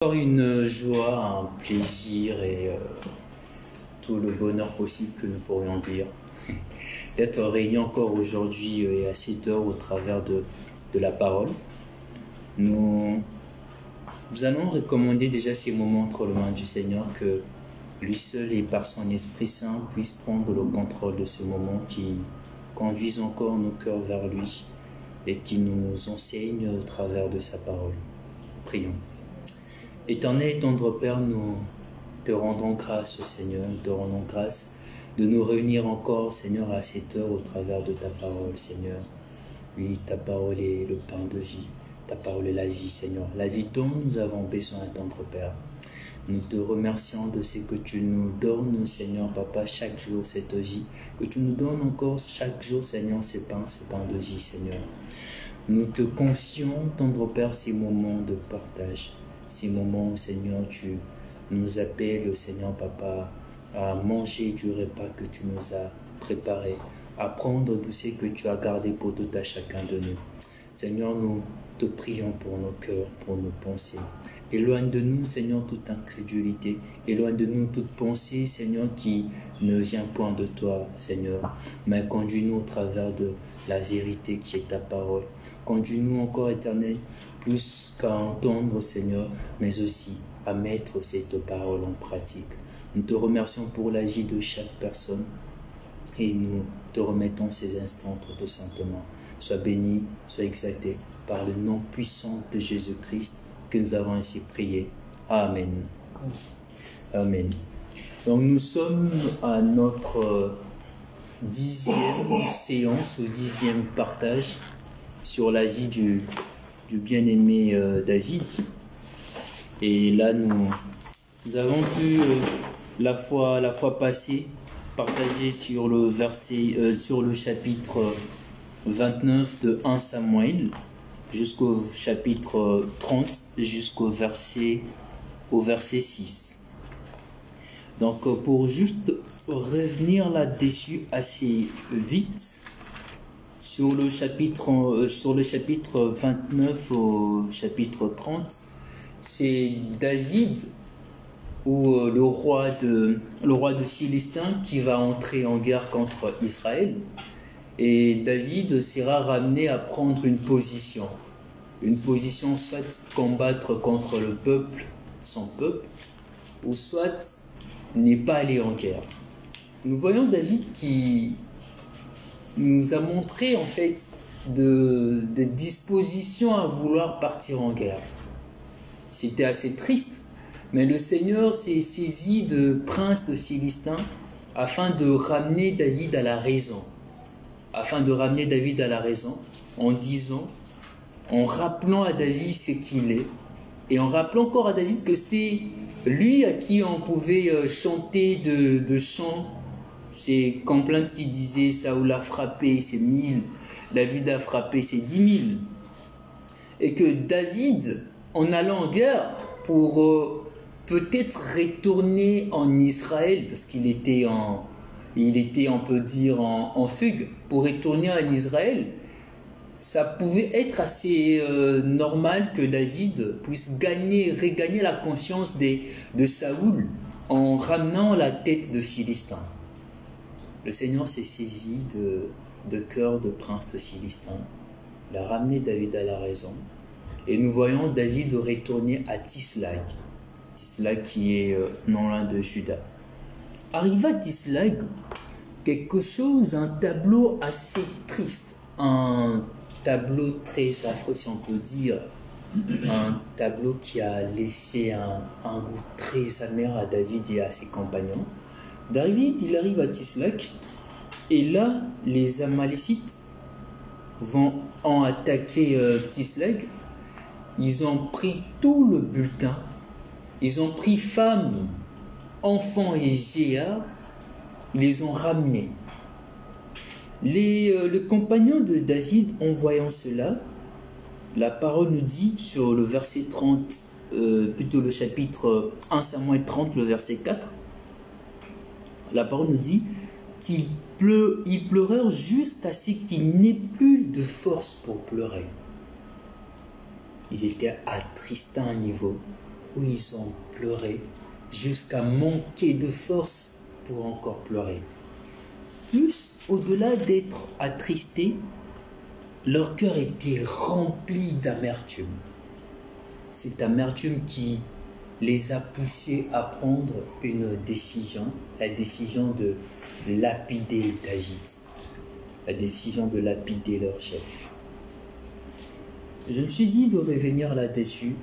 Encore une joie, un plaisir et tout le bonheur possible que nous pourrions dire d'être réunis encore aujourd'hui et à cette heure au travers de la parole. Nous allons recommander déjà ces moments entre les mains du Seigneur, que lui seul et par son Esprit Saint puisse prendre le contrôle de ces moments qui conduisent encore nos cœurs vers lui et qui nous enseigne au travers de sa parole. Prions. Éternel et tendre Père, nous te rendons grâce, Seigneur, nous te rendons grâce de nous réunir encore, Seigneur, à cette heure au travers de ta parole, Seigneur. Oui, ta parole est le pain de vie, ta parole est la vie, Seigneur, la vie dont nous avons besoin, tendre Père. Nous te remercions de ce que tu nous donnes, Seigneur, Papa, chaque jour cette vie, que tu nous donnes encore chaque jour, Seigneur, ces pains de vie, Seigneur. Nous te confions, tendre Père, ces moments de partage. Ces moments où, Seigneur, tu nous appelles, Seigneur, Papa, à manger du repas que tu nous as préparé, à prendre de ce que tu as gardé pour tout à chacun de nous. Seigneur, nous te prions pour nos cœurs, pour nos pensées. Éloigne de nous, Seigneur, toute incrédulité. Éloigne de nous toute pensée, Seigneur, qui ne vient point de toi, Seigneur. Mais conduis-nous au travers de la vérité qui est ta parole. Conduis-nous encore, Éternel, plus qu'à entendre, Seigneur, mais aussi à mettre cette parole en pratique. Nous te remercions pour l'agir de chaque personne et nous te remettons ces instants pour te saintement. Sois béni, sois exalté par le nom puissant de Jésus-Christ que nous avons ainsi prié. Amen. Amen. Donc nous sommes à notre 10e séance ou 10e partage sur la vie du bien-aimé David. Et là, nous avons pu la fois passée partager sur le chapitre 29 de 1 Samuel jusqu'au chapitre 30, jusqu'au verset 6. Donc, pour juste revenir là-dessus assez vite, sur le chapitre 29 au chapitre 30, c'est David ou le roi de Philistin qui va entrer en guerre contre Israël. Et David sera ramené à prendre une position soit combattre contre le peuple, son peuple, ou soit n'est pas aller en guerre. Nous voyons David qui nous a montré en fait de disposition à vouloir partir en guerre. C'était assez triste, mais le Seigneur s'est saisi de prince de Philistin afin de ramener David à la raison. En rappelant à David ce qu'il est, et en rappelant encore à David que c'était lui à qui on pouvait chanter de chants. Ces complaintes qui disaient Saoul a frappé ses 1000, David a frappé ses 10 000. Et que David, en allant en guerre pour peut-être retourner en Israël, parce qu'il était, on peut dire, en fugue, pour retourner en Israël, ça pouvait être assez normal que David puisse regagner la conscience de Saoul en ramenant la tête de Philistin. Le Seigneur s'est saisi de cœur de prince de Philistin. Il a ramené David à la raison. Et nous voyons David retourner à Tislag. Tislag qui est non loin de Juda. Arrivé à Tislag, un tableau assez triste. Un tableau très affreux, si on peut dire. Un tableau qui a laissé un goût très amer à David et à ses compagnons. David, il arrive à Tislag, et là, les Amalécites ont attaqué Tislag. Ils ont pris tout le butin, ils ont pris femmes, enfants et vieillards, ils les ont ramenés. Les compagnons de David, en voyant cela, la parole nous dit sur le verset 30, plutôt le chapitre 1 Samuel 30, le verset 4, la parole nous dit qu'ils pleurèrent jusqu'à ce qu'il n'ait plus de force pour pleurer. Ils étaient attristés à un niveau où ils ont pleuré jusqu'à manquer de force pour encore pleurer. Plus, au-delà d'être attristés, leur cœur était rempli d'amertume. Cette amertume qui les a poussés à prendre une décision, la décision de lapider David, la décision de lapider leur chef. Je me suis dit de revenir là-dessus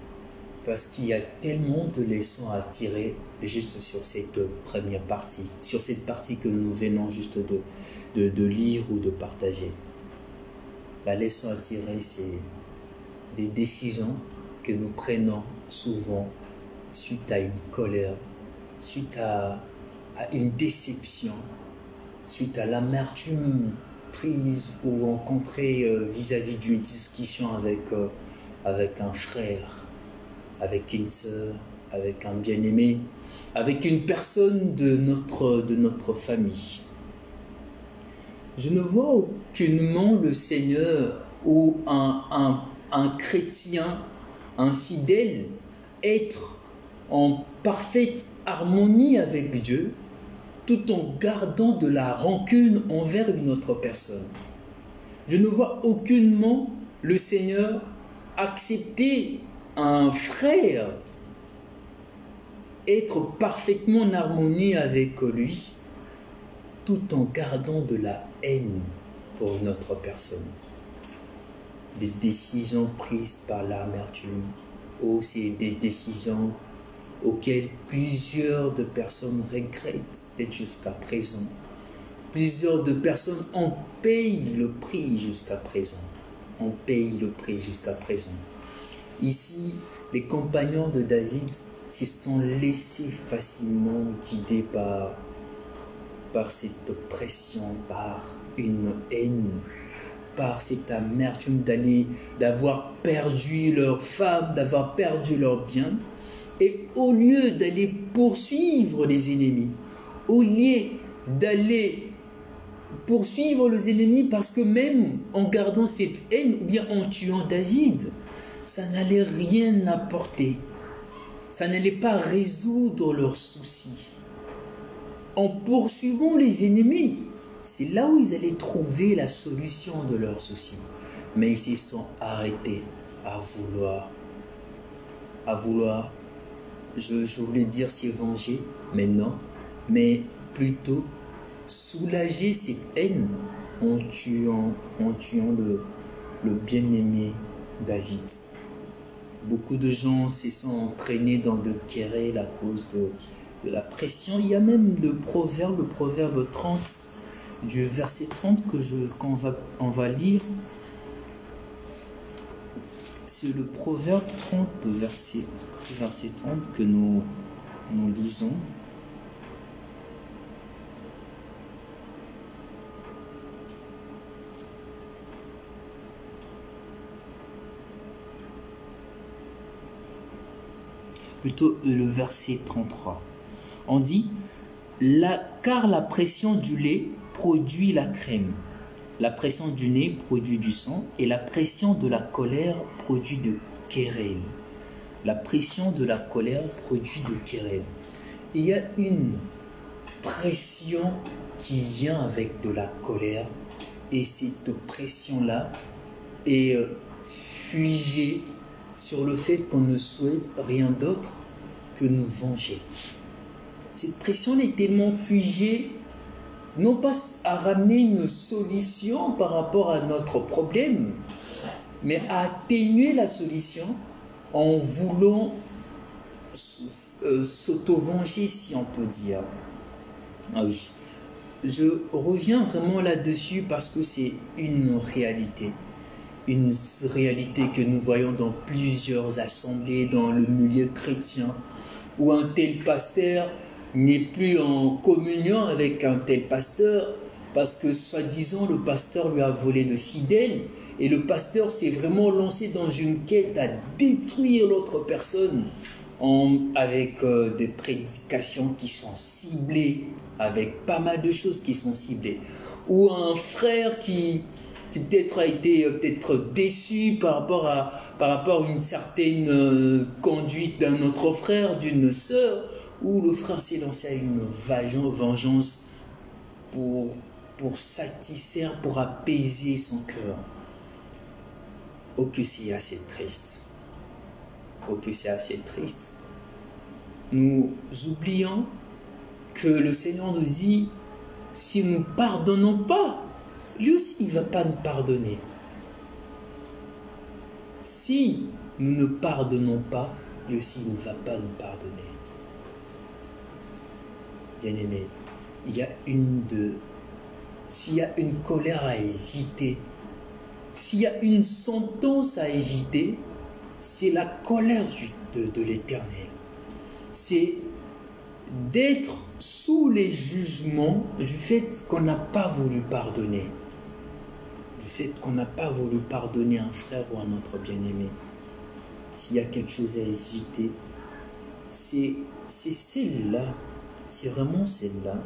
parce qu'il y a tellement de leçons à tirer juste sur cette première partie, sur cette partie que nous venons juste de lire ou de partager. La leçon à tirer, c'est des décisions que nous prenons souvent suite à une colère, suite à une déception, suite à l'amertume prise ou rencontrée vis-à-vis d'une discussion avec un frère, avec une sœur, avec un bien-aimé, avec une personne de notre famille. Je ne vois aucunement le Seigneur ou un chrétien, un fidèle, être en parfaite harmonie avec Dieu, tout en gardant de la rancune envers une autre personne. Je ne vois aucunement le Seigneur accepter un frère, être parfaitement en harmonie avec lui, tout en gardant de la haine pour une autre personne. Des décisions prises par l'amertume, ou c'est des décisions auxquelles plusieurs de personnes regrettent d'être jusqu'à présent. Plusieurs de personnes en payent le prix jusqu'à présent. On paye le prix jusqu'à présent. Ici, les compagnons de David se sont laissés facilement guider par cette pression, par une haine, par cette amertume d'avoir perdu leur femme, d'avoir perdu leurs biens. Et au lieu d'aller poursuivre les ennemis, au lieu d'aller poursuivre les ennemis, parce que même en gardant cette haine ou bien en tuant David, ça n'allait rien apporter. Ça n'allait pas résoudre leurs soucis. En poursuivant les ennemis, c'est là où ils allaient trouver la solution de leurs soucis. Mais ils se sont arrêtés à vouloir, je voulais dire s'y venger, mais non, mais plutôt soulager cette haine en tuant le bien-aimé David. Beaucoup de gens se sont entraînés dans de querelles à cause de la pression. Il y a même le proverbe 30, du verset 30 qu'on va lire. C'est le proverbe 30, verset 30 que nous lisons. Plutôt le verset 33. On dit, car la pression du lait produit la crème, la pression du nez produit du sang, et la pression de la colère produit de querelle. La pression de la colère produit de querelle. Il y a une pression qui vient avec de la colère, et cette pression-là est figée sur le fait qu'on ne souhaite rien d'autre que nous venger. Cette pression est tellement figée, non pas à ramener une solution par rapport à notre problème, mais à atténuer la solution en voulant s'auto-venger, si on peut dire. Ah oui, je reviens vraiment là-dessus parce que c'est une réalité que nous voyons dans plusieurs assemblées, dans le milieu chrétien, où un tel pasteur n'est plus en communion avec un tel pasteur parce que, soi-disant, le pasteur lui a volé de fidèles et le pasteur s'est vraiment lancé dans une quête à détruire l'autre personne avec des prédications qui sont ciblées, avec pas mal de choses qui sont ciblées. Ou un frère qui peut-être a été peut-être déçu par rapport à une certaine conduite d'un autre frère, d'une sœur, où le frère s'est lancé à une vengeance pour satisfaire, pour apaiser son cœur. Oh que c'est assez triste. Oh que c'est assez triste. Nous oublions que le Seigneur nous dit, si nous ne pardonnons pas, lui aussi il ne va pas nous pardonner. Si nous ne pardonnons pas, lui aussi il ne va pas nous pardonner. Bien-aimé, s'il y a une colère à éviter, s'il y a une sentence à éviter, c'est la colère de l'Éternel. C'est d'être sous les jugements du fait qu'on n'a pas voulu pardonner. Du fait qu'on n'a pas voulu pardonner un frère ou un autre bien-aimé. S'il y a quelque chose à éviter, c'est celle-là. C'est vraiment celle-là.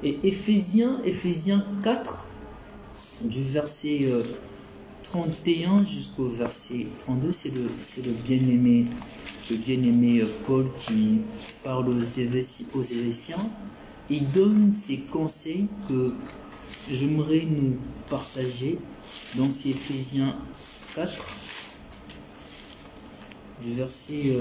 Et Éphésiens 4, du verset 31 jusqu'au verset 32, c'est le bien-aimé Paul qui parle aux Éphésiens. Il donne ces conseils que j'aimerais nous partager. Donc c'est Éphésiens 4, du verset...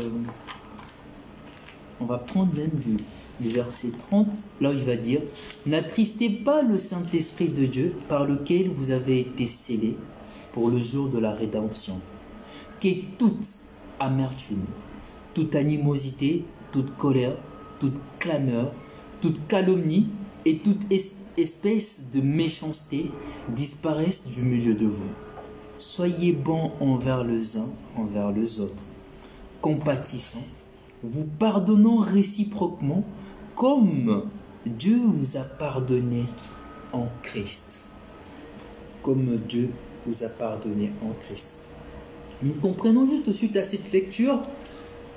on va prendre même du verset 30, là il va dire « N'attristez pas le Saint-Esprit de Dieu par lequel vous avez été scellés pour le jour de la rédemption. Qu'est toute amertume, toute animosité, toute colère, toute clameur, toute calomnie et toute espèce de méchanceté disparaissent du milieu de vous. Soyez bons envers les uns, envers les autres, compatissants, vous pardonnant réciproquement comme Dieu vous a pardonné en Christ. Comme Dieu vous a pardonné en Christ. » Nous comprenons juste suite à cette lecture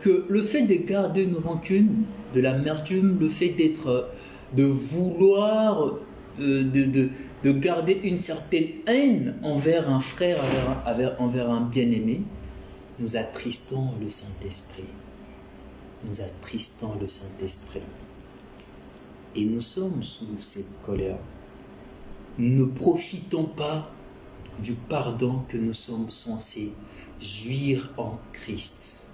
que le fait de garder une rancune, de l'amertume, le fait de vouloir, de garder une certaine haine envers un frère, envers un bien-aimé, nous attristons le Saint-Esprit. Nous attristons le Saint-Esprit. Et nous sommes sous cette colère. Nous ne profitons pas du pardon que nous sommes censés jouir en Christ.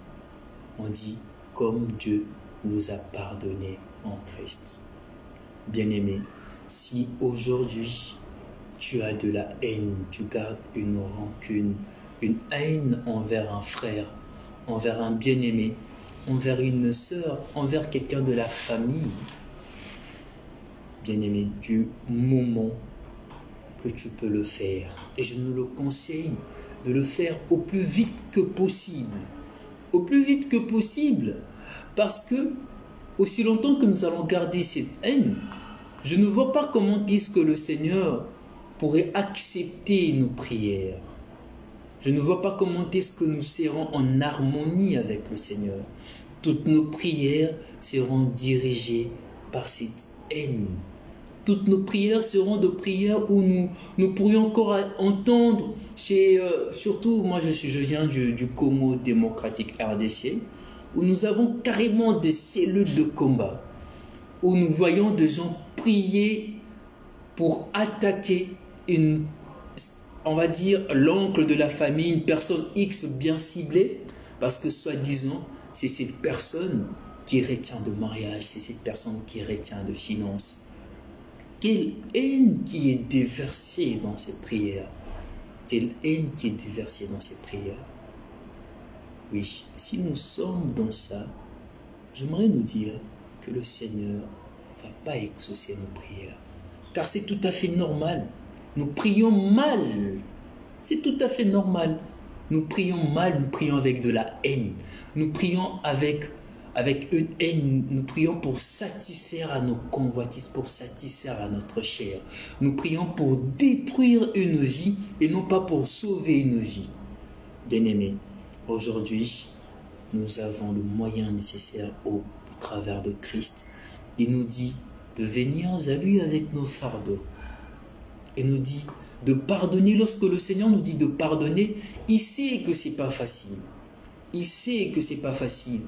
On dit comme Dieu vous a pardonné en Christ. Bien-aimé, si aujourd'hui tu as de la haine, tu gardes une rancune, une haine envers un frère, envers un bien-aimé, envers une sœur, envers quelqu'un de la famille, bien-aimé, du moment que tu peux le faire, et je nous le conseille de le faire au plus vite que possible, parce que aussi longtemps que nous allons garder cette haine, je ne vois pas comment est-ce que le Seigneur pourrait accepter nos prières. Je ne vois pas comment est-ce que nous serons en harmonie avec le Seigneur. Toutes nos prières seront dirigées par cette haine. Toutes nos prières seront de prières où nous pourrions encore entendre, surtout moi je viens du Congo démocratique RDC, où nous avons carrément des cellules de combat, où nous voyons des gens prier pour attaquer on va dire, l'oncle de la famille, une personne X bien ciblée, parce que soi-disant, c'est cette personne qui retient de mariage, c'est cette personne qui retient de finances. Quelle haine qui est déversée dans cette prière. Quelle haine qui est déversée dans cette prière. Oui, si nous sommes dans ça, j'aimerais nous dire que le Seigneur ne va pas exaucer nos prières. Car c'est tout à fait normal. Nous prions mal. C'est tout à fait normal. Nous prions mal, nous prions avec de la haine. Nous prions avec une haine. Nous prions pour satisfaire à nos convoitises, pour satisfaire à notre chair. Nous prions pour détruire une vie et non pas pour sauver une vie. Bien-aimés, aujourd'hui, nous avons le moyen nécessaire au travers de Christ. Il nous dit de venir à lui avec nos fardeaux. Il nous dit de pardonner. Lorsque le Seigneur nous dit de pardonner, il sait que c'est pas facile. Il sait que c'est pas facile.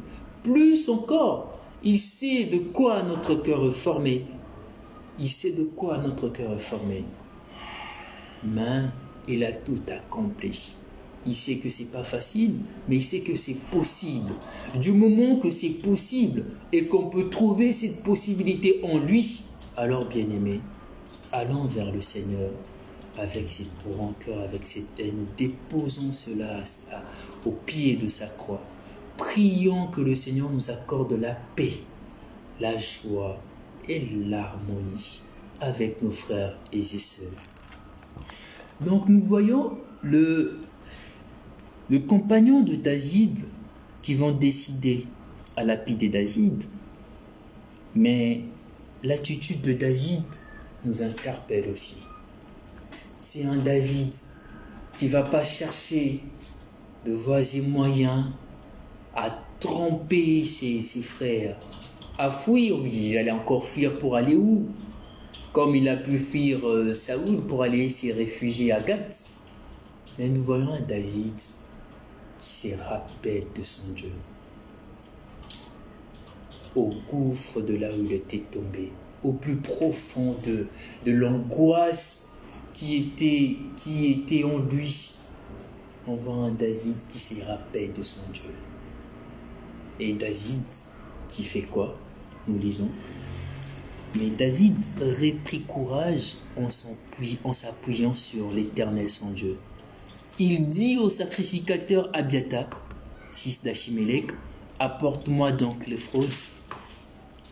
Plus encore, il sait de quoi notre cœur est formé. Il sait de quoi notre cœur est formé. Mais il a tout accompli. Il sait que c'est pas facile, mais il sait que c'est possible. Du moment que c'est possible et qu'on peut trouver cette possibilité en lui, alors bien-aimés, allons vers le Seigneur avec cette rancœur, avec cette haine. Déposons cela au pied de sa croix. Prions que le Seigneur nous accorde la paix, la joie et l'harmonie avec nos frères et sœurs. Donc nous voyons le compagnon de David qui vont décider à lapider David. Mais l'attitude de David nous interpelle aussi. C'est un David qui ne va pas chercher de voies et moyens à tromper ses frères, à fuir. Il allait encore fuir pour aller où? Comme il a pu fuir Saoul pour aller se réfugier à Gath. Mais nous voyons un David qui se rappelle de son Dieu. Au gouffre de là où il était tombé, au plus profond de l'angoisse qui était en lui, on voit un David qui se rappelle de son Dieu. Et David qui fait quoi? Nous lisons. Mais David reprit courage en s'appuyant sur l'Éternel son Dieu. Il dit au sacrificateur Abiathar, fils d'Achimélec, apporte-moi donc l'éphod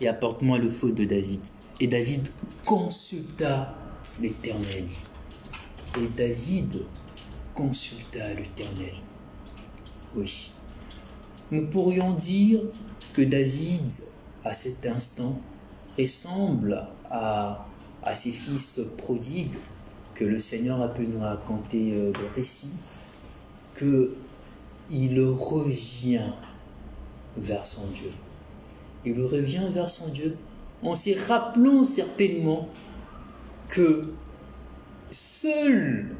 et apporte-moi le faute de David. Et David consulta l'Éternel. Et David consulta l'Éternel. Oui. Nous pourrions dire que David, à cet instant, ressemble à ses fils prodigues que le Seigneur a pu nous raconter le récit, qu'il revient vers son Dieu. Il revient vers son Dieu en se rappelant certainement que seul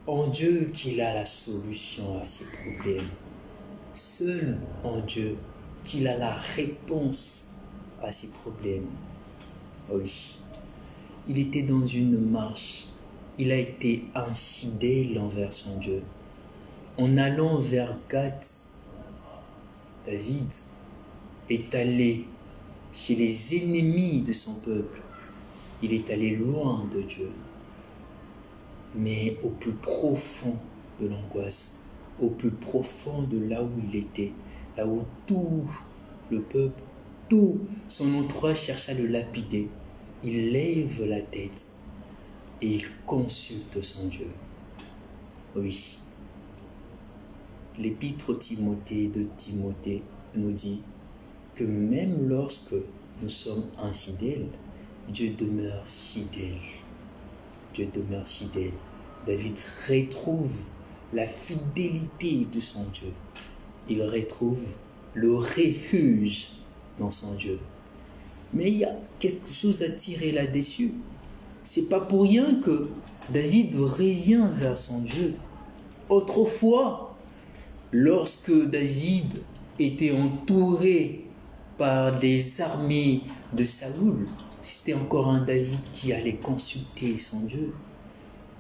en Dieu qu'il a la solution à ses problèmes. Seul en Dieu qu'il a la réponse à ses problèmes. Oui, il était dans une marche. Il a été infidèle envers son Dieu. En allant vers Gath, David est allé chez les ennemis de son peuple. Il est allé loin de Dieu. Mais au plus profond de l'angoisse, au plus profond de là où il était, là où tout le peuple, tout son entourage cherche à le lapider, il lève la tête et il consulte son Dieu. Oui. L'épître de Timothée nous dit que même lorsque nous sommes infidèles, Dieu demeure fidèle. Dieu demeure fidèle. David retrouve la fidélité de son Dieu. Il retrouve le refuge dans son Dieu. Mais il y a quelque chose à tirer là-dessus. C'est pas pour rien que David revient vers son Dieu. Autrefois, lorsque David était entouré par des armées de Saoul, c'était encore un David qui allait consulter son Dieu.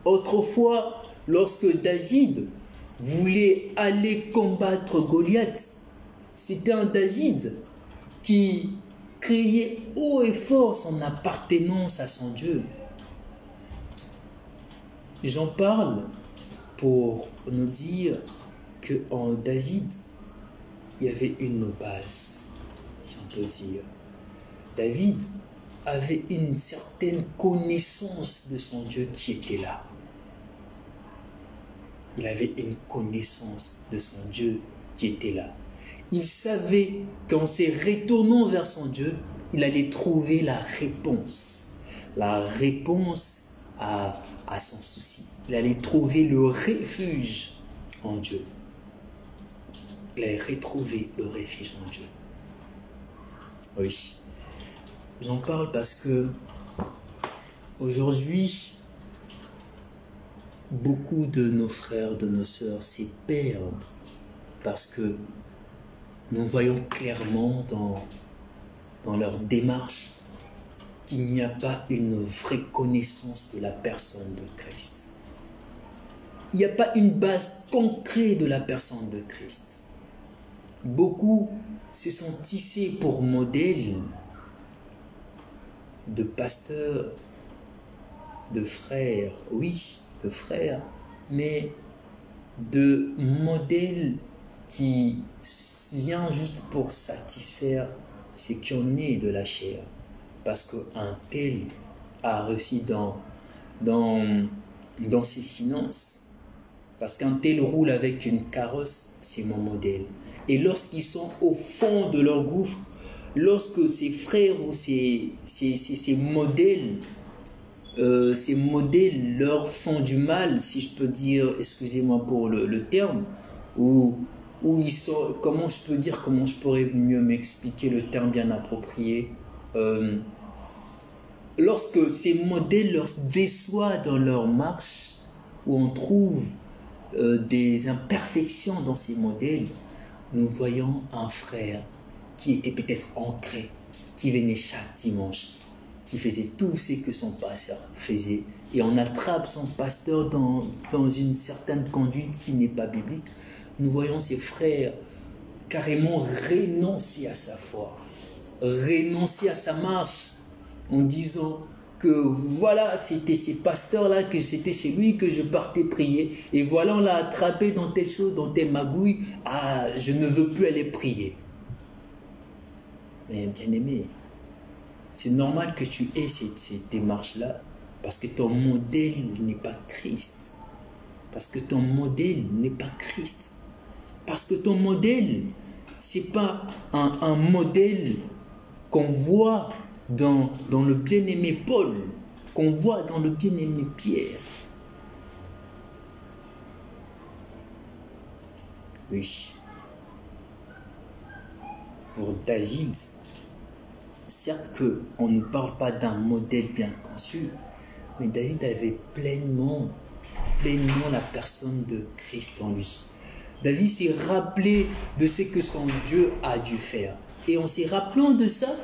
Autrefois, lorsque David voulait aller combattre Goliath, c'était un David qui criait haut et fort son appartenance à son Dieu. J'en parle pour nous dire qu'en David, il y avait une base, si on peut dire. David avait une certaine connaissance de son Dieu qui était là. Il avait une connaissance de son Dieu qui était là. Il savait qu'en se retournant vers son Dieu, il allait trouver la réponse à son souci. Il allait trouver le refuge en Dieu. Il allait retrouver le refuge en Dieu. Oui. J'en parle parce que aujourd'hui, beaucoup de nos frères, de nos sœurs se perdent parce que nous voyons clairement dans leur démarche qu'il n'y a pas une vraie connaissance de la personne de Christ. Il n'y a pas une base concrète de la personne de Christ. Beaucoup se sont tissés pour modèle de pasteurs, de frères, oui, de frères, mais de modèles qui vient juste pour satisfaire ce qui en est de la chair. Parce qu'un tel a réussi dans ses finances. Parce qu'un tel roule avec une carrosse, c'est mon modèle. Et lorsqu'ils sont au fond de leur gouffre, lorsque ses frères ou ses modèles leur font du mal, si je peux dire, excusez-moi pour le terme, ou ils sont, comment je pourrais mieux m'expliquer le terme bien approprié, lorsque ces modèles leur déçoivent dans leur marche, où on trouve des imperfections dans ces modèles, nous voyons un frère qui était peut-être ancré, qui venait chaque dimanche, qui faisait tout ce que son pasteur faisait, et on attrape son pasteur dans une certaine conduite qui n'est pas biblique. Nous voyons ces frères carrément renoncer à sa foi, renoncer à sa marche, en disant que voilà, c'était ces pasteurs-là, que c'était chez lui que je partais prier, et voilà, on l'a attrapé dans tes choses, dans tes magouilles, ah, je ne veux plus aller prier. Mais bien aimé, c'est normal que tu aies cette démarche-là, parce que ton modèle n'est pas Christ. Parce que ton modèle n'est pas Christ. Parce que ton modèle, ce n'est pas un modèle qu'on voit dans le bien-aimé Paul, qu'on voit dans le bien-aimé Pierre. Oui. Pour David, certes qu'on ne parle pas d'un modèle bien conçu, mais David avait pleinement la personne de Christ en lui. David s'est rappelé de ce que son Dieu a dû faire. Et en se rappelant de ça,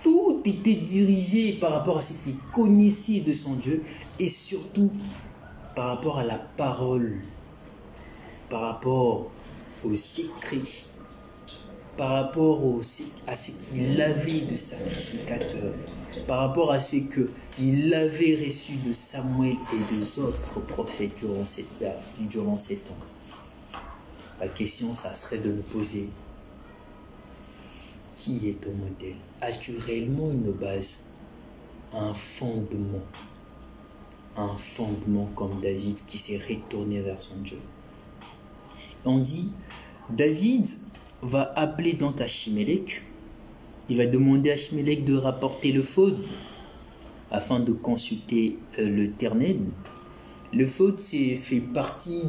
tout était dirigé par rapport à ce qu'il connaissait de son Dieu et surtout par rapport à la parole, par rapport aux écrits, par rapport à ce qu'il avait de sacrificateur, par rapport à ce qu'il avait reçu de Samuel et des autres prophètes durant ces temps. La question, ça serait de nous poser: qui est ton modèle? As-tu réellement une base, un fondement comme David qui s'est retourné vers son Dieu? On dit, David va appeler donc Achimélec, il va demander à Achimélec de rapporter le faud afin de consulter l'Éternel. Le faud, fait partie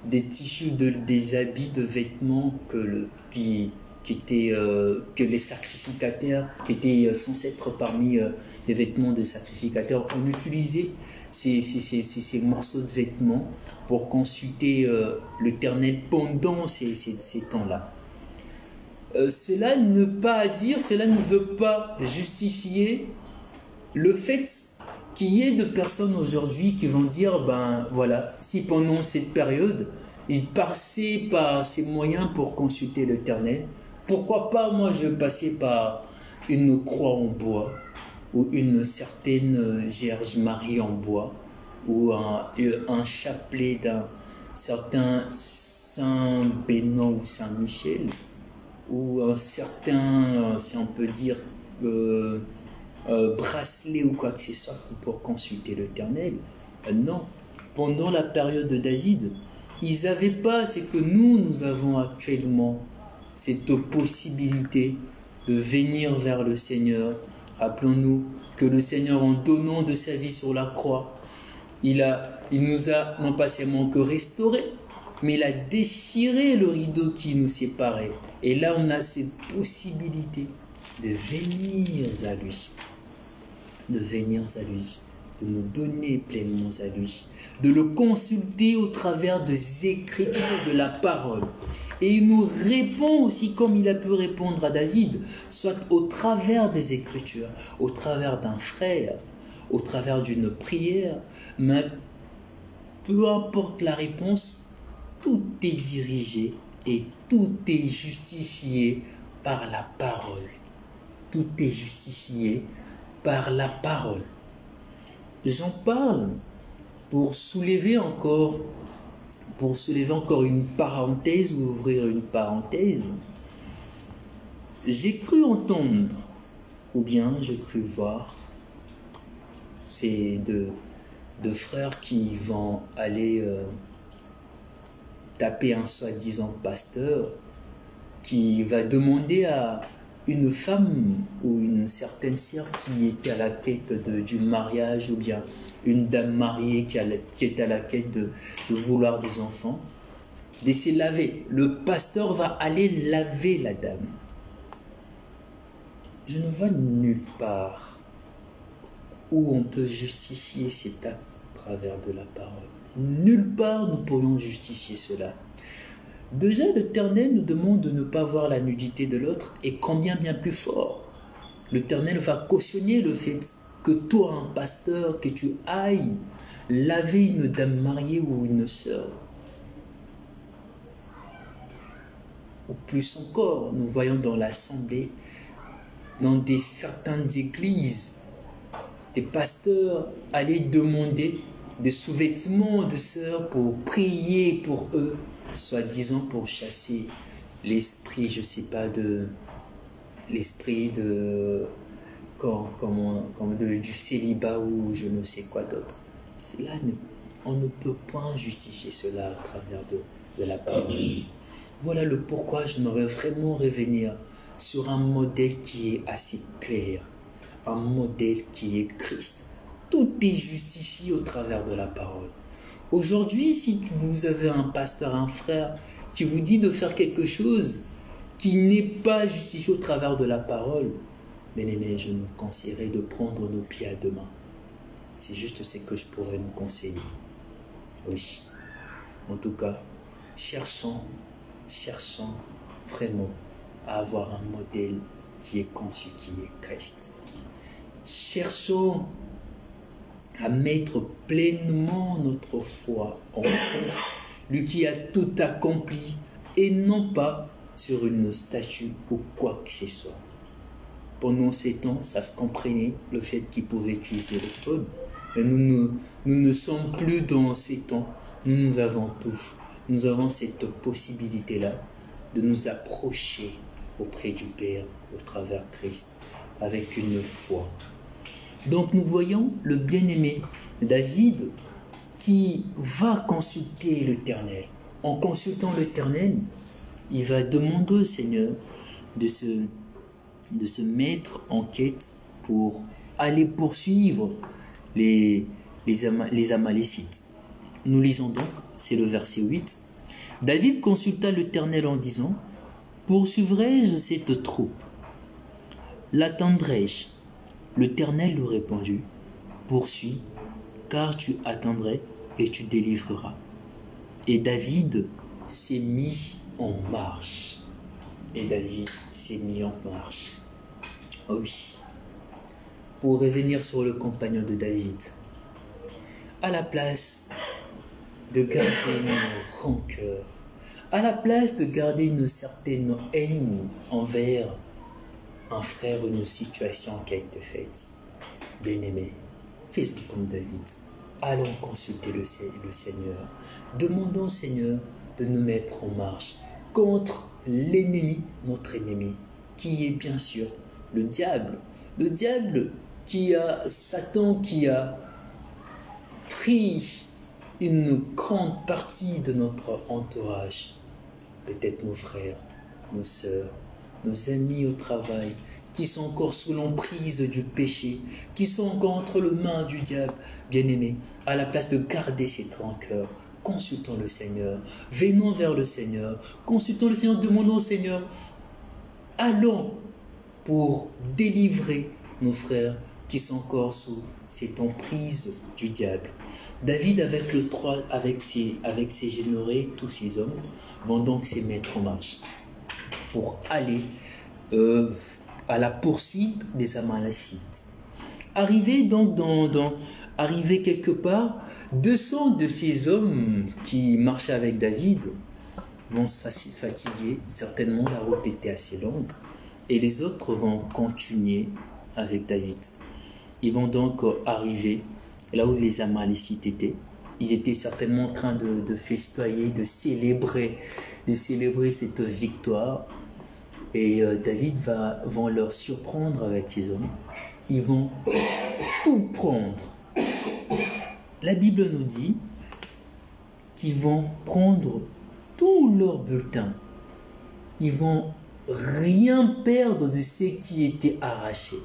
des tissus, des habits, de vêtements que les sacrificateurs, qui étaient censés être parmi les vêtements des sacrificateurs, on utilisait ces morceaux de vêtements pour consulter l'Éternel pendant ces temps-là. Cela ne veut pas justifier le fait qu'il y ait de personnes aujourd'hui qui vont dire, ben voilà, si pendant cette période, ils passaient par ces moyens pour consulter l'Éternel, pourquoi pas moi je passais par une croix en bois ou une certaine Vierge Marie en bois ou un chapelet d'un certain Saint Benoît ou Saint Michel ou un certain, si on peut dire, bracelet ou quoi que ce soit pour consulter l'Éternel. Non, pendant la période de David, ils n'avaient pas ce que nous avons actuellement, cette possibilité de venir vers le Seigneur. Rappelons-nous que le Seigneur, en donnant de sa vie sur la croix, il nous a non pas seulement que restaurés, mais il a déchiré le rideau qui nous séparait. Et là, on a cette possibilité de venir à lui. De venir à lui. de nous donner pleinement à lui, de le consulter au travers des Écritures de la parole. Et il nous répond aussi comme il a pu répondre à David, soit au travers des Écritures, au travers d'un frère, au travers d'une prière, mais peu importe la réponse, tout est dirigé et tout est justifié par la parole. Tout est justifié par la parole. J'en parle pour soulever encore une parenthèse ou ouvrir une parenthèse. J'ai cru entendre, ou bien j'ai cru voir, c'est deux frères qui vont aller taper un soi-disant pasteur qui va demander à une femme ou une certaine sœur qui était à la quête du mariage, ou bien une dame mariée qui est à la quête de vouloir des enfants, de se laver. Le pasteur va aller laver la dame. Je ne vois nulle part où on peut justifier cet acte à travers de la parole. Nulle part nous pourrions justifier cela. Déjà, l'Éternel nous demande de ne pas voir la nudité de l'autre, et combien bien plus fort, l'Éternel va cautionner le fait que toi, un pasteur, que tu ailles laver une dame mariée ou une sœur. Ou plus encore, nous voyons dans l'assemblée, dans certaines églises, des pasteurs allaient demander des sous-vêtements de sœurs pour prier pour eux, soi-disant pour chasser l'esprit, je ne sais pas, l'esprit du célibat ou je ne sais quoi d'autre. On ne peut pas justifier cela à travers de la parole. Voilà le pourquoi je m'aurais vraiment revenir sur un modèle qui est assez clair, un modèle qui est Christ. Tout est justifié au travers de la parole. Aujourd'hui, si vous avez un pasteur, un frère, qui vous dit de faire quelque chose qui n'est pas justifié au travers de la parole, bien-aimés, je nous conseillerais de prendre nos pieds à deux mains. C'est juste ce que je pourrais nous conseiller. Oui. En tout cas, cherchons vraiment à avoir un modèle qui est conçu, qui est Christ. Cherchons à mettre pleinement notre foi en Christ, lui qui a tout accompli, et non pas sur une statue ou quoi que ce soit. Pendant ces temps, ça se comprenait le fait qu'il pouvait utiliser le phone, mais nous ne sommes plus dans ces temps. Nous avons tout. Nous avons cette possibilité-là de nous approcher auprès du Père au travers Christ avec une foi. Donc nous voyons le bien-aimé David qui va consulter l'Éternel. En consultant l'Éternel, il va demander au Seigneur de se mettre en quête pour aller poursuivre les Amalécites. Nous lisons donc, c'est le verset 8. David consulta l'Éternel en disant, « Poursuivrai-je cette troupe? L'atteindrai-je » L'Éternel lui répondit, « Poursuis, car tu atteindrais et tu délivreras. » Et David s'est mis en marche. Et David s'est mis en marche. Oh oui. Pour revenir sur le compagnon de David, à la place de garder nos rancœurs, à la place de garder une certaine haine envers un frère ou une situation qui a été faite, bien-aimé, fais comme David. Allons consulter le Seigneur. Demandons au Seigneur de nous mettre en marche contre l'ennemi, notre ennemi, qui est bien sûr le diable. Le diable Satan qui a pris une grande partie de notre entourage. Peut-être nos frères, nos sœurs, nos amis au travail, qui sont encore sous l'emprise du péché, qui sont encore entre les mains du diable. Bien-aimés, à la place de garder cette rancœur, consultons le Seigneur, venons vers le Seigneur, consultons le Seigneur, demandons au Seigneur, allons pour délivrer nos frères qui sont encore sous cette emprise du diable. David, avec ses généraux, tous ses hommes, vont donc se mettre en marche pour aller à la poursuite des Amalécites. Arrivé quelque part, 200 de ces hommes qui marchaient avec David vont se fatiguer. Certainement, la route était assez longue. Et les autres vont continuer avec David. Ils vont donc arriver là où les Amalécites étaient. Ils étaient certainement en train de festoyer, de célébrer cette victoire. Et David vont leur surprendre avec ses hommes. Ils vont tout prendre. La Bible nous dit qu'ils vont prendre tout leur bulletin. Ils vont rien perdre de ce qui était arraché.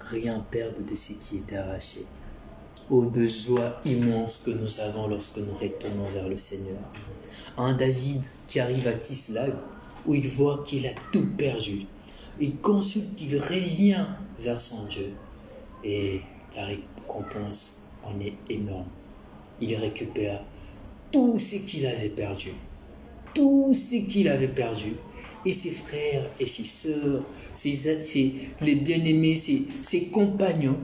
Rien perdre de ce qui était arraché. Oh, de joie immense que nous avons lorsque nous retournons vers le Seigneur. Un David qui arrive à Tislag, où il voit qu'il a tout perdu. Il consulte, il revient vers son Dieu. Et la récompense en est énorme. Il récupère tout ce qu'il avait perdu. Tout ce qu'il avait perdu. Et ses frères et ses sœurs, les bien-aimés, ses compagnons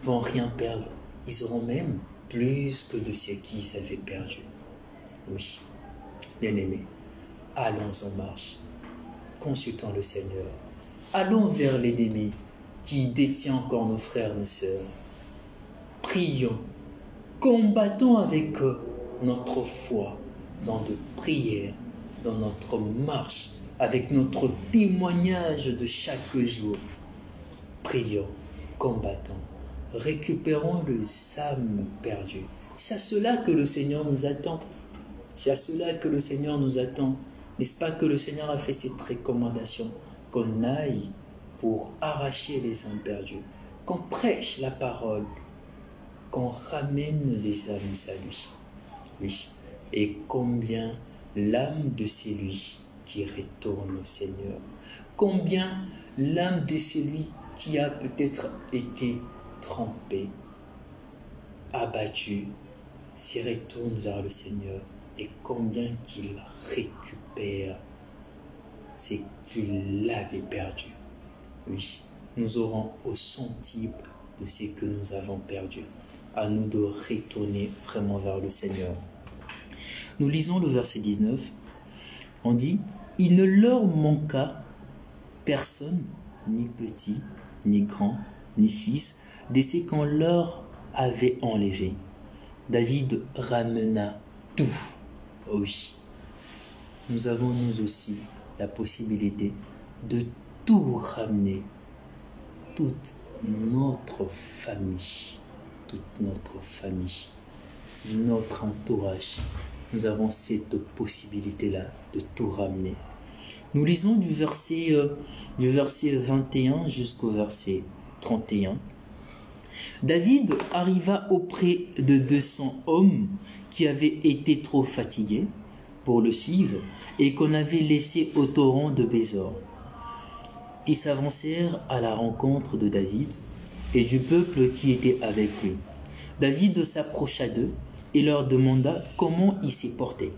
vont rien perdre. Ils auront même plus que de ce qu'ils avaient perdu. Oui, bien-aimés, allons en marche. Consultons le Seigneur. Allons vers l'ennemi qui détient encore nos frères et nos sœurs. Prions. Combattons avec notre foi dans de prières, dans notre marche, avec notre témoignage de chaque jour. Prions, combattons, récupérons les âmes perdues. C'est à cela que le Seigneur nous attend. C'est à cela que le Seigneur nous attend. N'est-ce pas que le Seigneur a fait cette recommandation? Qu'on aille pour arracher les âmes perdues, qu'on prêche la parole, qu'on ramène les âmes à lui. Oui. Et combien l'âme de celui qui retourne au Seigneur, combien l'âme de celui qui a peut-être été trompé, abattu, s'y retourne vers le Seigneur, et combien qu'il récupère ce qu'il avait perdu. Oui, nous aurons au centime de ce que nous avons perdu. À nous de retourner vraiment vers le Seigneur. Nous lisons le verset 19. On dit, « Il ne leur manqua personne, ni petit, ni grand, ni fils, de ce qu'on leur avait enlevé. David ramena tout. » Oui, nous avons nous aussi la possibilité de tout ramener, toute notre famille, notre entourage. Nous avons cette possibilité-là de tout ramener. Nous lisons du verset 21 jusqu'au verset 31. David arriva auprès de 200 hommes qui avaient été trop fatigués pour le suivre et qu'on avait laissés au torrent de Bézor. Ils s'avancèrent à la rencontre de David et du peuple qui était avec lui. David s'approcha d'eux et leur demanda comment ils s'y portaient.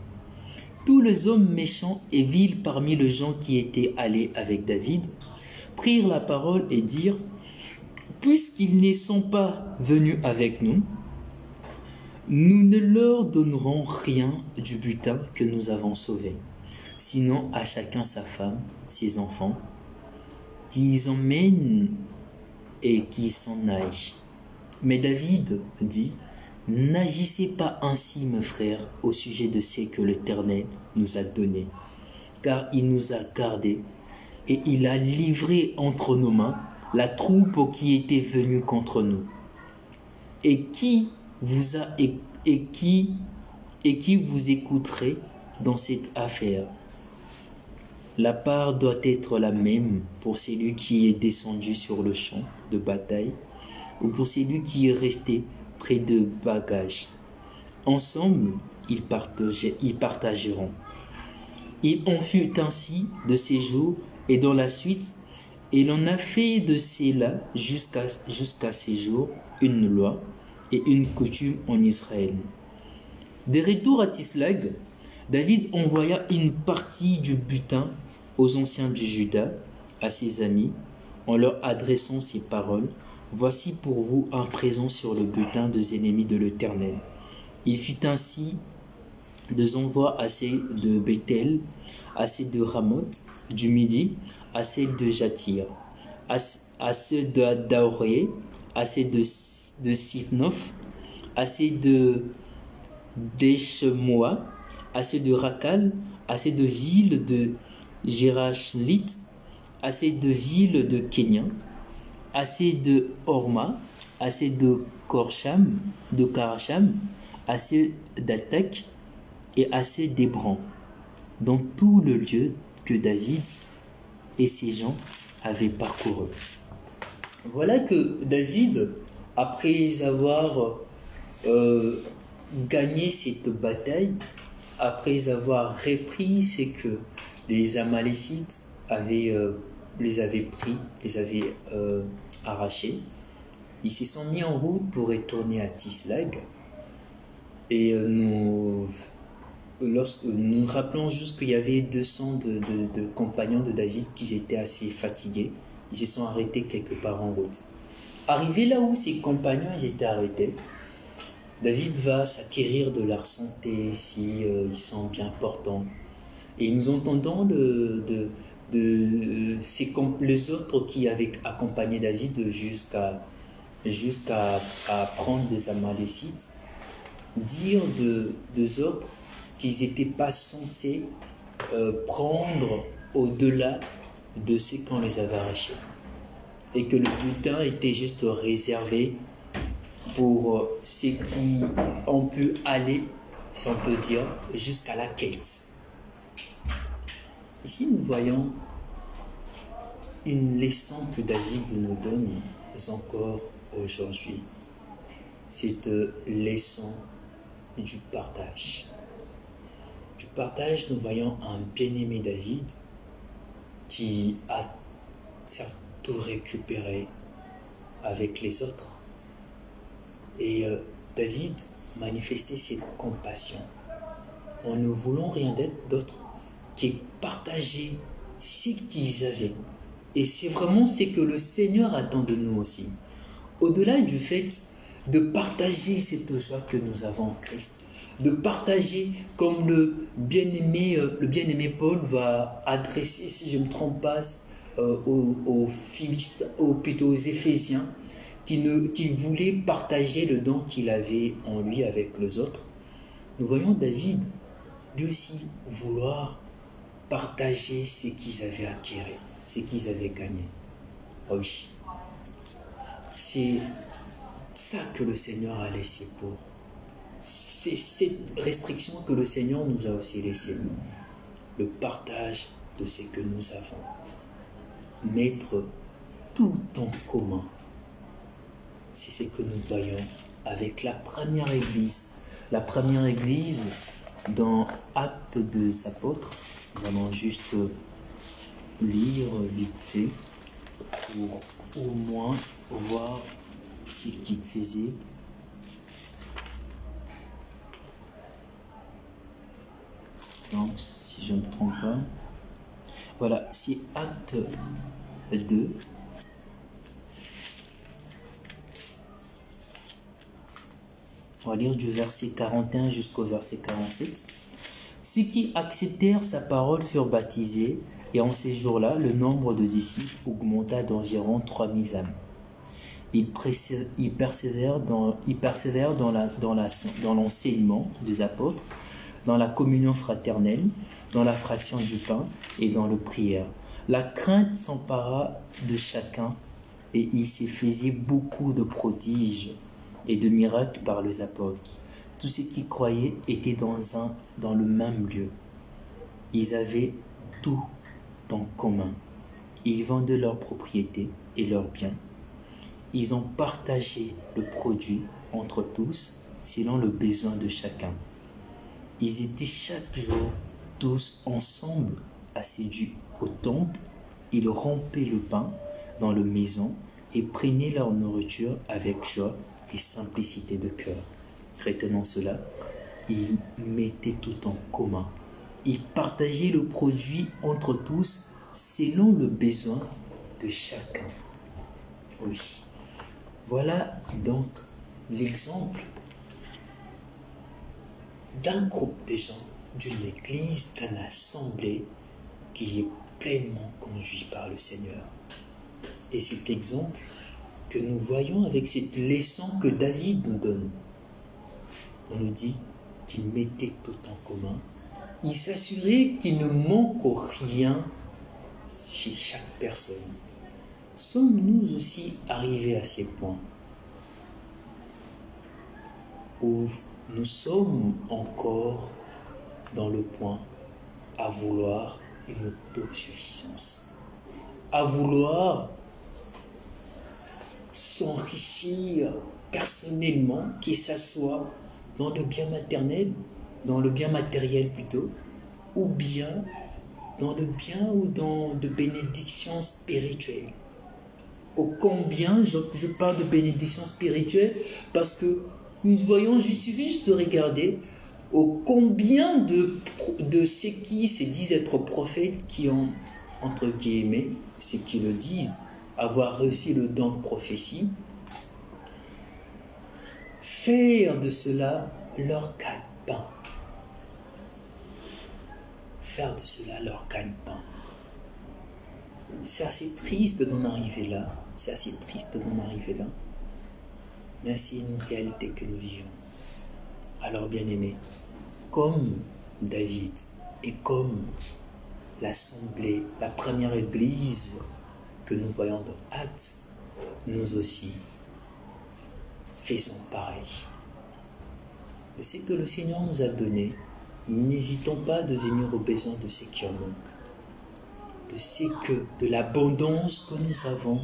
Tous les hommes méchants et vils parmi les gens qui étaient allés avec David prirent la parole et dirent « Puisqu'ils ne sont pas venus avec nous, nous ne leur donnerons rien du butin que nous avons sauvé, sinon à chacun sa femme, ses enfants, qu'ils emmènent et qu'ils s'en aillent. » Mais David dit « N'agissez pas ainsi, mes frères, au sujet de ce que l'Éternel nous a donné, car il nous a gardés et il a livré entre nos mains la troupe qui était venue contre nous. Et qui vous écouterait dans cette affaire? La part doit être la même pour celui qui est descendu sur le champ de bataille ou pour celui qui est resté près de bagages. Ensemble, ils partageront. Il en fut ainsi de ces jours, et dans la suite, Et l'on a fait de cela jusqu'à ces jours une loi et une coutume en Israël. De retour à Tislag, David envoya une partie du butin aux anciens du Juda, à ses amis, en leur adressant ces paroles. Voici pour vous un présent sur le butin des ennemis de l'Éternel. Il fit ainsi des envois à ceux de Bethel, à ceux de Ramoth, du Midi, à ceux de Jatir, à ceux de Daoré, à ceux de Sifnof, à ceux de Dechemoa, à ceux de Rakal, à ceux de villes de Gérachlit, à ceux de villes de Kenya, à ceux de Horma, à ceux de Karacham, à ceux d'Atak et à ceux d'Hébron, dans tout le lieu que David et ses gens avaient parcouru. Voilà que David, après avoir gagné cette bataille, après avoir repris ce que les Amalécites les avaient pris, les avaient arrachés, ils se sont mis en route pour retourner à Tislag. Et nous rappelons juste qu'il y avait 200 de compagnons de David qui étaient assez fatigués. Ils se sont arrêtés quelque part en route. Arrivé là où ses compagnons étaient arrêtés, David va s'acquérir de leur santé si ils sont bien portants. Et nous entendons les autres qui avaient accompagné David jusqu'à prendre des Amalécites dire des autres qu'ils n'étaient pas censés prendre au-delà de ce qu'on les avait arrachés. Et que le butin était juste réservé pour ceux qui ont pu aller, si on peut dire, jusqu'à la quête. Ici, nous voyons une leçon que David nous donne encore aujourd'hui. Cette leçon du partage. Du partage, nous voyons un bien-aimé David qui a tout récupéré avec les autres. Et David manifestait cette compassion en ne voulant rien d'autre que partager ce qu'ils avaient. Et c'est vraiment ce que le Seigneur attend de nous aussi. Au-delà du fait de partager cette joie que nous avons en Christ, de partager comme le bien-aimé Paul va adresser, si je ne me trompe pas, aux Éphésiens, qui voulait partager le don qu'il avait en lui avec les autres. Nous voyons David lui aussi vouloir partager ce qu'ils avaient acquis, ce qu'ils avaient gagné. Oui, c'est ça que le Seigneur a laissé pour. C'est cette restriction que le Seigneur nous a aussi laissée. Le partage de ce que nous avons. Mettre tout en commun. C'est ce que nous voyons avec la première église. La première église dans Actes des Apôtres. Nous allons juste lire vite fait pour au moins voir ce qu'il faisait. Donc, si je ne me trompe pas, voilà, c'est Acte 2. On va lire du verset 41 jusqu'au verset 47. Ceux qui acceptèrent sa parole furent baptisés, et en ces jours-là, le nombre de disciples augmenta d'environ 3000 âmes. Ils persévèrent dans l'enseignement des apôtres, dans la communion fraternelle, dans la fraction du pain et dans la prière. La crainte s'empara de chacun, et il se faisait beaucoup de prodiges et de miracles par les apôtres. Tous ceux qui croyaient étaient dans le même lieu. Ils avaient tout en commun. Ils vendaient leurs propriétés et leurs biens. Ils ont partagé le produit entre tous selon le besoin de chacun. Ils étaient chaque jour tous ensemble assidus au temple Ils rompaient le pain dans la maison et prenaient leur nourriture avec joie et simplicité de cœur. Retenant cela, ils mettaient tout en commun. Ils partageaient le produit entre tous selon le besoin de chacun. Oui. Voilà donc l'exemple d'un groupe de gens, d'une église, d'une assemblée qui est pleinement conduit par le Seigneur. Et cet exemple que nous voyons avec cette leçon que David nous donne, on nous dit qu'il mettait tout en commun, il s'assurait qu'il ne manque rien chez chaque personne. Sommes-nous aussi arrivés à ces points où nous sommes encore dans le point à vouloir une autosuffisance, à vouloir s'enrichir personnellement, que ça soit dans le bien maternel, dans le bien matériel plutôt, ou bien dans le bien ou dans de bénédictions spirituelles. Ô combien je parle de bénédictions spirituelles parce que nous voyons, il suffit juste de regarder ô combien de ceux qui se disent être prophètes, qui ont, entre guillemets, ceux qui le disent, avoir réussi le don de prophétie, faire de cela leur gagne-pain. Faire de cela leur gagne-pain. C'est assez triste d'en arriver là. C'est assez triste d'en arriver là. Mais c'est une réalité que nous vivons. Alors, bien-aimés, comme David et comme l'assemblée, la première église que nous voyons dans Actes, nous aussi faisons pareil. De ce que le Seigneur nous a donné, n'hésitons pas à devenir aux besoins de ceux qui en manquent. De l'abondance que nous avons,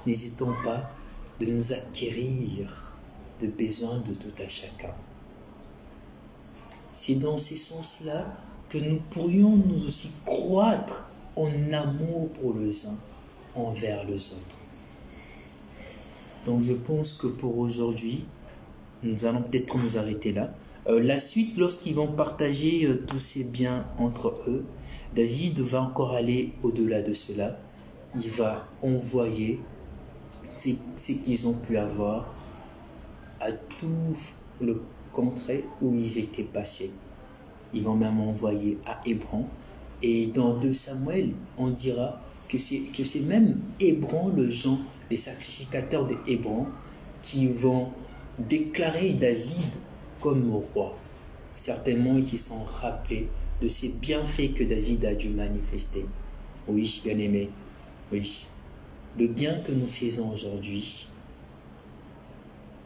n'hésitons pas de nous acquérir de besoins de tout à chacun. C'est dans ce sens-là que nous pourrions nous aussi croître en amour pour les uns envers les autres. Donc je pense que pour aujourd'hui, nous allons peut-être nous arrêter là. La suite, lorsqu'ils vont partager tous ces biens entre eux, David va encore aller au-delà de cela. Il va envoyer ce qu'ils ont pu avoir à tout le contrée où ils étaient passés. Ils vont même envoyer à Hébron. Et dans 2 Samuel, on dira que c'est même Hébron, les sacrificateurs de Hébron, qui vont déclarer David comme roi. Certainement, ils se sont rappelés de ces bienfaits que David a dû manifester. Oui, bien-aimés, oui. Le bien que nous faisons aujourd'hui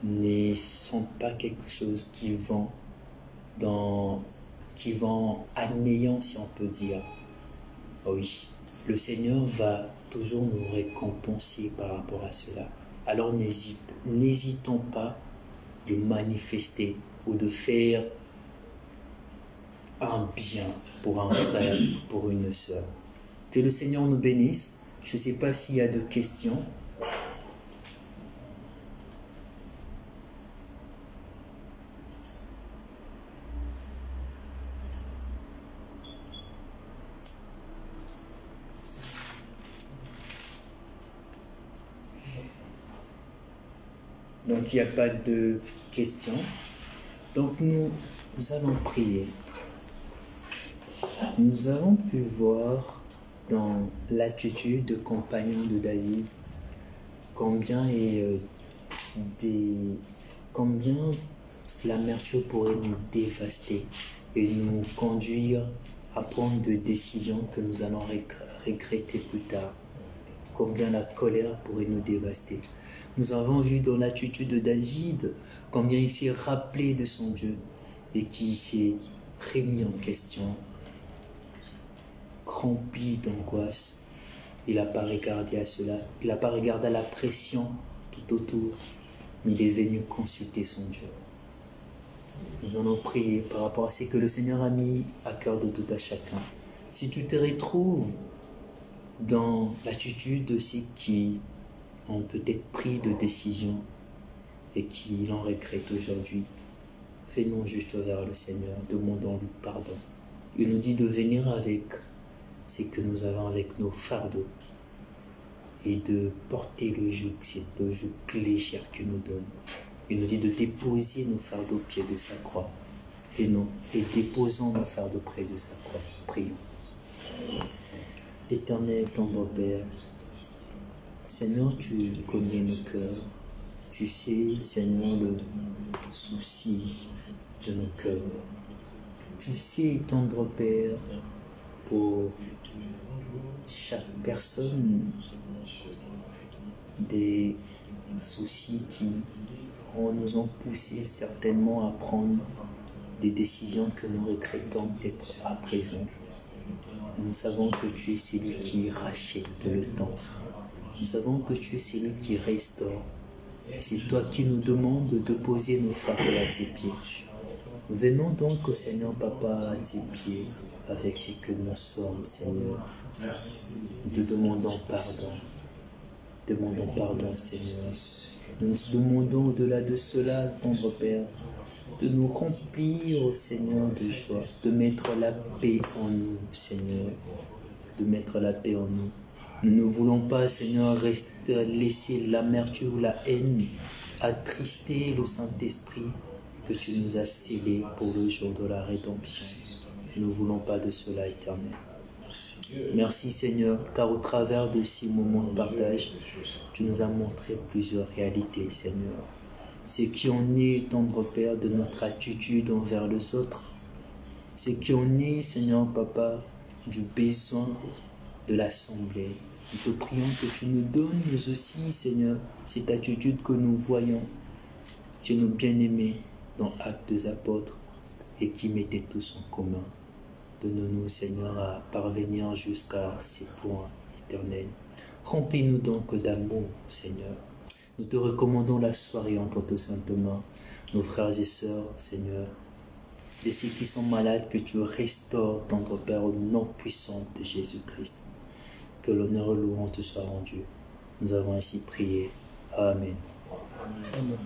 ne sont pas quelque chose qui vont anéant, si on peut dire. Oui, le Seigneur va toujours nous récompenser par rapport à cela. Alors n'hésitons pas de manifester ou de faire un bien pour un frère, pour une sœur. Que le Seigneur nous bénisse. Je ne sais pas s'il y a de questions. Donc il n'y a pas de questions. Donc nous allons prier. Nous avons pu voir dans l'attitude de compagnon de David combien l'amertume pourrait nous dévaster et nous conduire à prendre des décisions que nous allons regretter plus tard. Combien la colère pourrait nous dévaster. Nous avons vu dans l'attitude de David combien il s'est rappelé de son Dieu et qui s'est remis en question, rempli d'angoisse. Il n'a pas regardé à cela, il n'a pas regardé à la pression tout autour, mais il est venu consulter son Dieu. Nous allons prier par rapport à ce que le Seigneur a mis à cœur de tout à chacun. Si tu te retrouves dans l'attitude de ceux qui ont peut-être pris de décisions et qui l'en regrettent aujourd'hui. Venons juste vers le Seigneur, demandons-lui pardon. Il nous dit de venir avec ce que nous avons, avec nos fardeaux, et de porter le joug, c'est le joug léger qu'il nous donne. Il nous dit de déposer nos fardeaux au pied de sa croix. Venons et déposons nos fardeaux près de sa croix. Prions. Éternel, tendre Père, Seigneur, tu connais nos cœurs. Tu sais, Seigneur, le souci de nos cœurs. Tu sais, tendre Père, pour chaque personne, des soucis qui nous ont poussé certainement à prendre des décisions que nous regrettons peut-être à présent. Nous savons que tu es celui qui rachète le temps. Nous savons que tu es celui qui restaure. Et c'est toi qui nous demandes de poser nos fardeaux à tes pieds. Venons donc au Seigneur Papa à tes pieds avec ce que nous sommes, Seigneur. Nous te demandons pardon. Demandons pardon, Seigneur. Nous te demandons au-delà de cela, tendre Père, de nous remplir, au Seigneur, de joie, de mettre la paix en nous, Seigneur, de mettre la paix en nous. Nous ne voulons pas, Seigneur, laisser l'amertume ou la haine attrister le Saint-Esprit que tu nous as scellé pour le jour de la rédemption. Nous ne voulons pas de cela, Éternel. Merci, Seigneur, car au travers de ces moments de partage, tu nous as montré plusieurs réalités, Seigneur. Ce qui en est, tendre Père, de notre attitude envers les autres. Ce qui en est, Seigneur Papa, du besoin de l'assemblée. Nous te prions que tu nous donnes aussi, Seigneur, cette attitude que nous voyons chez nos bien-aimés dans Actes des Apôtres et qui mettaient tous en commun. Donne-nous, Seigneur, à parvenir jusqu'à ces points éternels. Remplis-nous donc d'amour, Seigneur. Nous te recommandons la soirée entre tes saintes mains, nos frères et sœurs, Seigneur, de ceux qui sont malades, que tu restaures, tendre Père, au nom puissant de Jésus-Christ. Que l'honneur et louange te soit rendu. Nous avons ainsi prié. Amen. Amen.